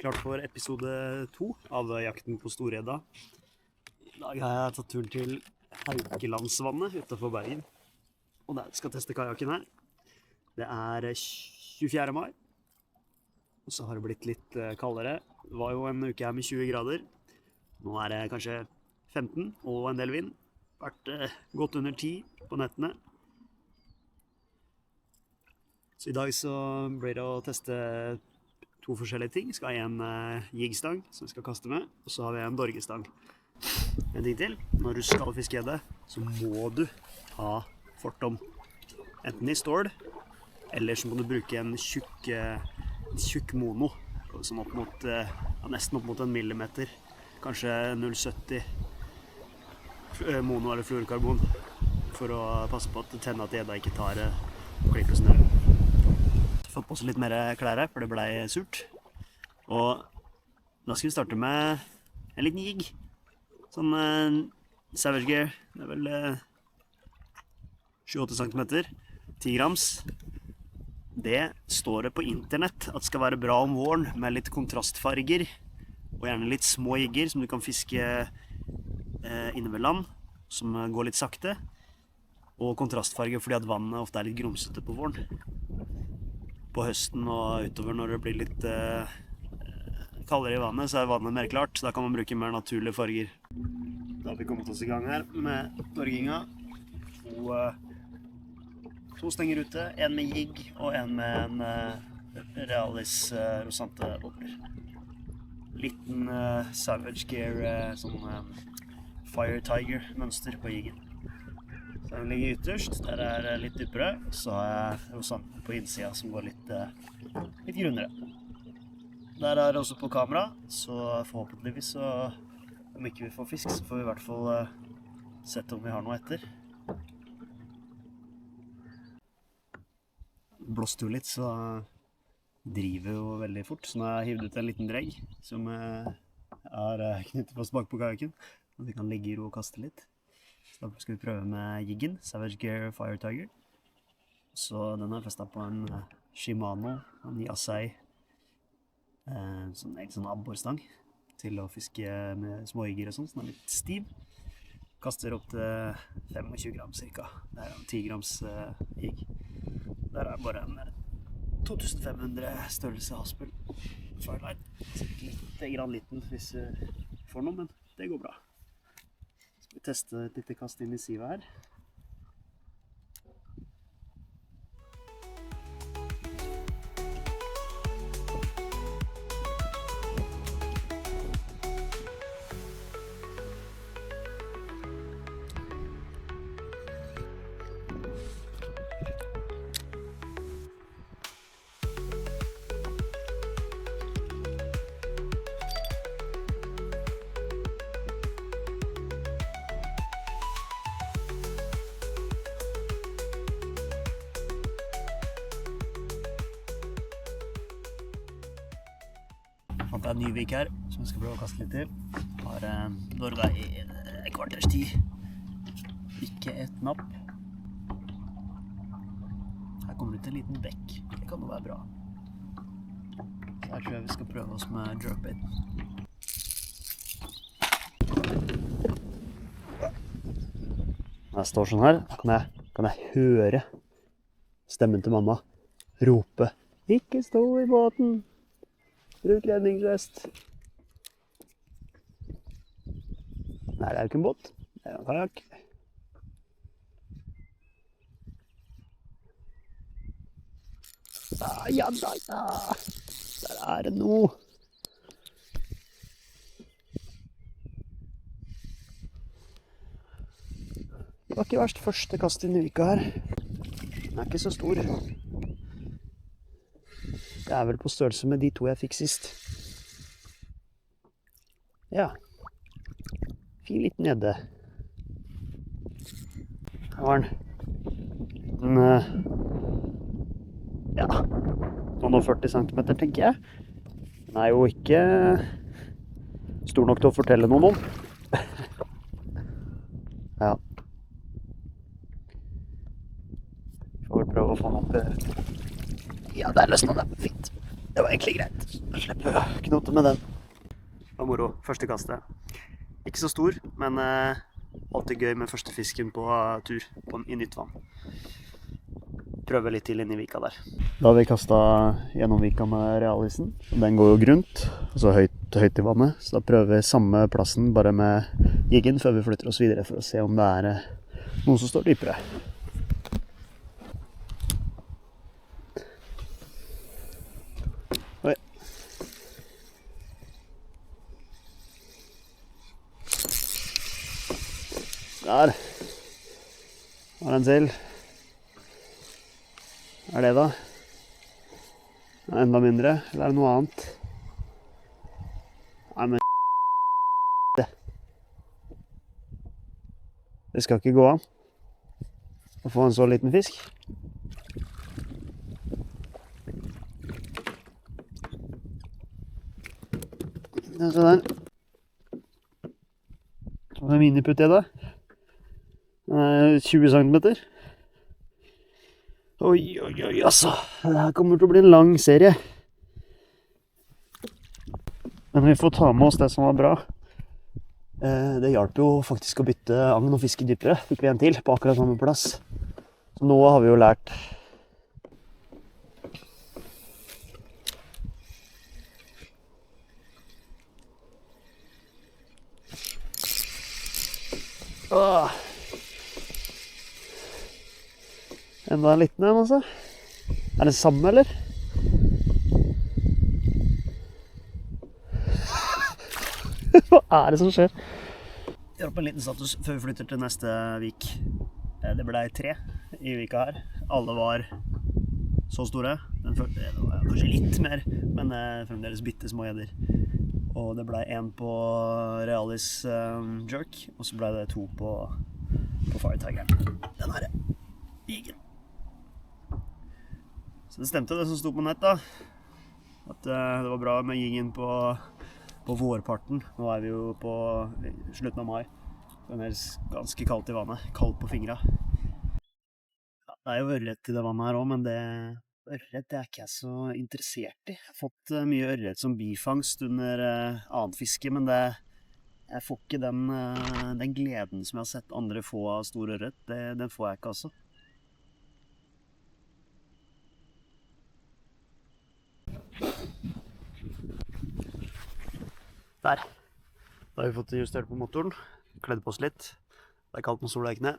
klart for episode 2 av jakten på Storeda. I dag har jeg tatt turen til Haukelandsvannet utenfor Bergen. Og der skal jeg teste kajakken her. Det er 24. mai. Og så har det blitt litt kaldere. Det var jo en uke her med 20 grader. Nå er det kanskje 15 og en del vind. Vært godt under 10 på nettene. Så i dag så blir det å teste 2 forskjellige ting. Vi skal ha en jigstang som vi skal kaste med, og så har vi en dorgestang. En ting til, når du skal fiske gjedde, så må du ha fortom. Enten i stål, eller så må du bruke en tjukk mono, sånn opp mot, nesten opp mot 1 millimeter, kanskje 0,70 mono eller fluorokarbon, for å passe på at tenna til gjedda ikke tar klipp og snø. Fått på oss litt mer klær her, for det ble surt. Og da skal vi starte med en liten jigg. Sånn Savage Gear, det er vel 7-8 cm, 10 grams. Det står det på internett at skal være bra om våren med litt kontrastfarger, og gjerne litt små jigger som du kan fiske inne ved land, som går litt sakte. Og kontrastfarger fordi at vannet ofte er litt grumsete på våren. På høsten og utover når det blir litt kaldere i vannet, så er vannet mer klart. Da kan man bruke mer naturlige farger. Da har vi kommet oss i gang her med dorginga. 2 stenger ute, en med jigg og en med en Realis Rosante bobler. Liten Savage Gear, sånn Fire Tiger mønster på jiggen. Så den ligger ytterst, der er litt dypere, så har jeg Rosanten på innsida som går litt grunnere. Der er det også på kamera, så forhåpentligvis om ikke vi får fisk, så får vi i hvert fall sett om vi har noe etter. Blåste jo litt, så driver jo veldig fort, så nå har jeg hivd ut en liten dregg som jeg har knyttet fast bak på kajakken, og vi kan ligge i ro og kaste litt. Så da skal vi prøve med jiggen, Savage Gear Fire Tiger. Så den er festet på en Shimano, en Yasei, sånn abborstang til å fiske med små jigger og sånn, så den er litt stiv. Kaster opp til 25 gram cirka. Det er en 10 grams jigg. Der er bare en 2500 størrelse haspel. Fireline. Litt grann liten hvis vi får noe, men det går bra. Vi tester et lite kast inn i sivet her. Det er en ny vik her, som jeg skal prøve å kaste litt til. Har dorga i et kvarters tid. Ikke et napp. Her kommer det til en liten bekk. Det kan jo være bra. Så her tror jeg vi skal prøve oss med jerkbait. Når jeg står sånn her, kan jeg høre stemmen til mamma rope «Ikke stå i båten! Bruk redningsvest!» Nei, det er jo ikke en båt. Det er en kajak. Ja. Der er det noe. Det var ikke verst første kast i vika her. Den er ikke så stor. Det er vel på størrelse med de 2 jeg fikk sist. Ja. Fin liten gjedde. Her var den. Ja, noen 40 cm tenker jeg. Den er jo ikke stor nok til å fortelle noen om. Ja. Får vel prøve å få den opp. Ja, der løsnet det. Fint. Det var egentlig greit. Da slipper knote med den. Det var moro, første kastet. Ikke så stor, men alltid gøy med første fisken på tur i nytt vann. Prøve litt til inn i vika der. Da har vi kastet gjennom vika med realisen. Den går jo grunt, og så høyt i vannet. Så da prøver vi samme plassen, bare med jiggen, før vi flytter oss videre for å se om det er noen som står dypere. Oi. Der. Har en til. Hva er det da? Er det enda mindre, eller er det noe annet? Nei, men det skal ikke gå an å få en så liten fisk. Se der. Så er det miniputt i det. 20 centimeter. Oi, altså. Det her kommer til å bli en lang serie. Men vi får ta med oss det som var bra. Det hjalp jo faktisk å bytte agn og fiske dypere. Fikk vi en til på akkurat samme plass. Så nå har vi jo lært. Åh. Enda en liten en, altså. Er det samme, eller? Hva er det som skjer? Jeg gjør opp en liten status før vi flytter til neste vik. Det ble 3 i vika her. Alle var så store. Det var kanskje litt mer, men fremdeles bitte små gjedder. Og det ble 1 på Realis jerk, og så ble det 2 på Firetigeren. Den her jiggen. Så det stemte det som sto på nett da, at det var bra med jiggen på vårparten. Nå er vi jo på slutten av mai. Det er ganske kaldt i vannet, kaldt på fingra. Ja, det er jo ørret i det vannet her også, men ørret er ikke jeg så interessert i. Jeg har fått mye ørret som bifangst under annet fiske, men jeg får ikke den gleden som jeg har sett andre få av stor ørret. Den får jeg ikke altså. Der. Da har vi fått justert på motoren, kledd på oss litt. Det er kaldt med soldekkene.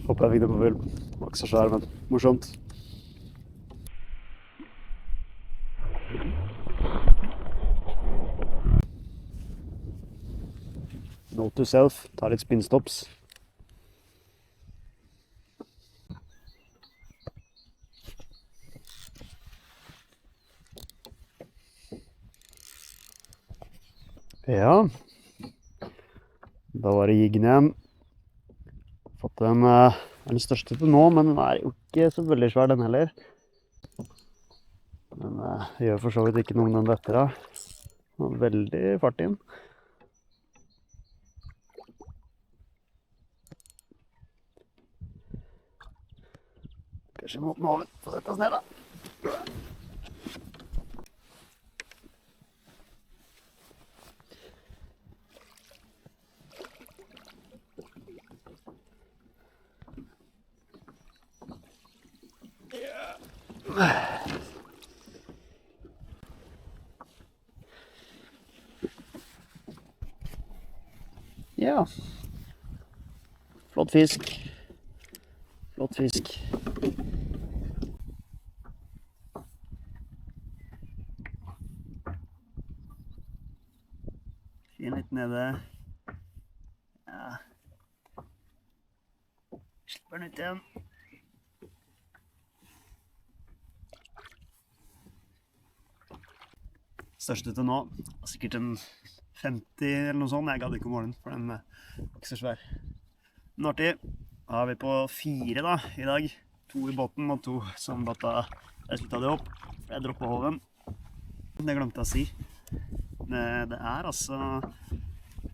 Håper jeg fikk det på film. Det var ikke så svær, men morsomt. Note to self, ta litt spinnstops. Ja. Da var det jiggen igjen. Fått den største til nå, men den er jo ikke så veldig svær den heller. Men det gjør for så vidt ikke noe om den detter av. Den har veldig fart inn. Kanskje vi må åpne oven for å sette oss ned da. Ja. Flott fisk. Flott fisk. Fin litt nede. Ja. Slipper den ut igjen. Største til nå, sikkert en 50 eller noe sånt. Jeg gadd ikke om morgenen, for den var ikke så svær. Men artig. Da er vi på 4 da, i dag. 2 i båten og 2 som jeg skulle ta det opp. Jeg droppet hoven. Det glemte jeg å si. Det er altså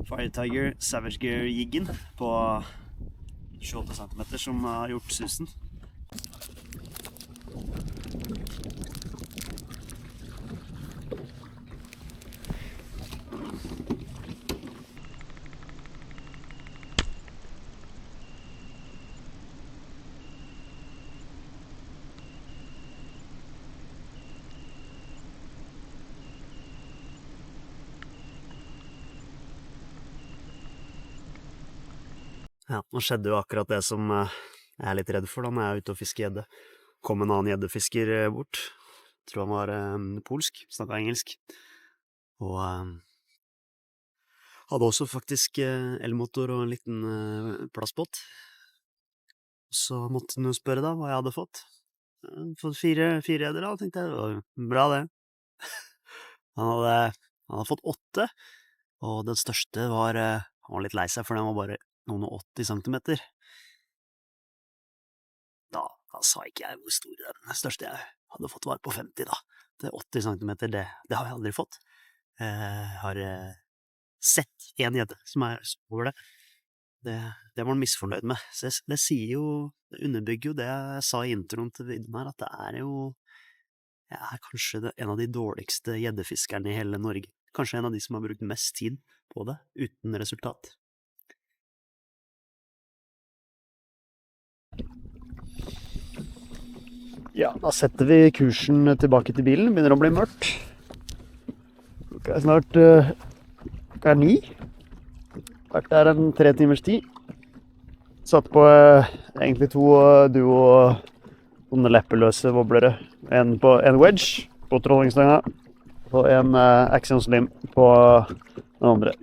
Fire Tiger Savage Gear jiggen på 28 cm som har gjort susen. Ja, nå skjedde jo akkurat det som jeg er litt redd for da når jeg er ute og fisker gjedde. Kom en annen gjeddefisker bort. Jeg tror han var polsk, snakket engelsk. Og hadde også faktisk elmotor og en liten plastbåt. Så måtte han jo spørre da hva jeg hadde fått. Fått 4 gjedder da, tenkte jeg. Det var bra det. Han hadde fått 8, og den største var, han var litt lei seg, for den var bare noen og 80 centimeter. Da sa ikke jeg hvor stor den største jeg hadde fått var på 50 da. Det 80 centimeter, det har jeg aldri fått. Jeg har sett en gjedde som er over det. Det var han misfornøyd med. Så det sier jo, det underbygger jo det jeg sa i introen til videoen her, at det er jo, jeg er kanskje en av de dårligste gjeddefiskerne i hele Norge. Kanskje en av de som har brukt mest tid på det, uten resultat. Ja, da setter vi kursen tilbake til bilen. Det begynner å bli mørkt. Klokka er snart 9. Vært der en 3 timers tid. Satt på egentlig 2 duo sånne leppeløse wobblere. En wedge på trollingstanga, og en Axiom Slim på den andre.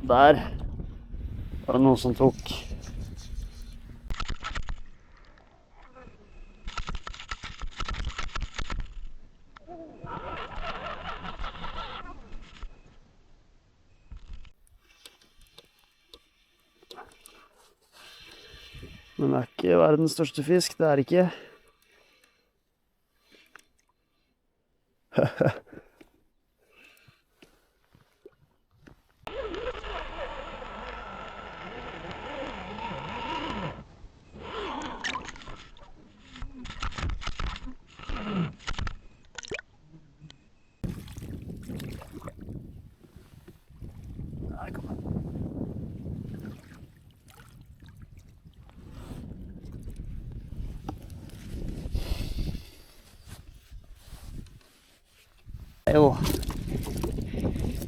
Der var det noen som tok. Men det er ikke verdens største fisk, det er ikke.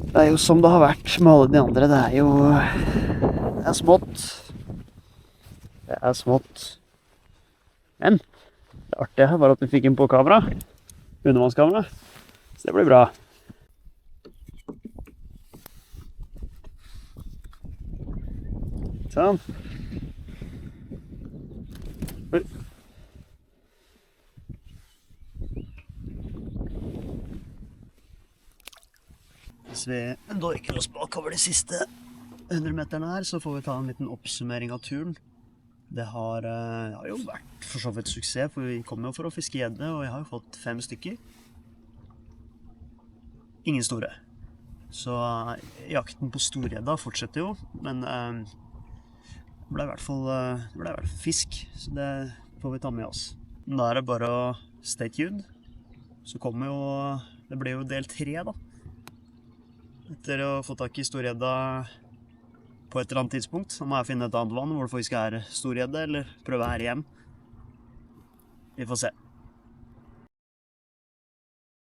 Det er jo som det har vært med alle de andre. Det er smått. Det er smått. Men det artige her var at vi fikk inn på kamera. Undervannskamera. Så det blir bra. Sånn. Oi. Hvis vi dorker oss bakover de siste 100 meterne her, så får vi ta en liten oppsummering av turen. Det har jo vært for så vidt suksess, for vi kom jo for å fiske gjedde, og jeg har jo fått 5 stykker. Ingen store. Så jakten på storgjedda fortsetter jo, men det ble i hvert fall fisk, så det får vi ta med oss. Da er det bare å stay tuned. Så kommer jo, det blir jo del 3 da. Etter å få tak i storgjedda på et eller annet tidspunkt, så må jeg finne et annet vann hvor det faktisk er storgjedde, eller prøve her igjen. Vi får se.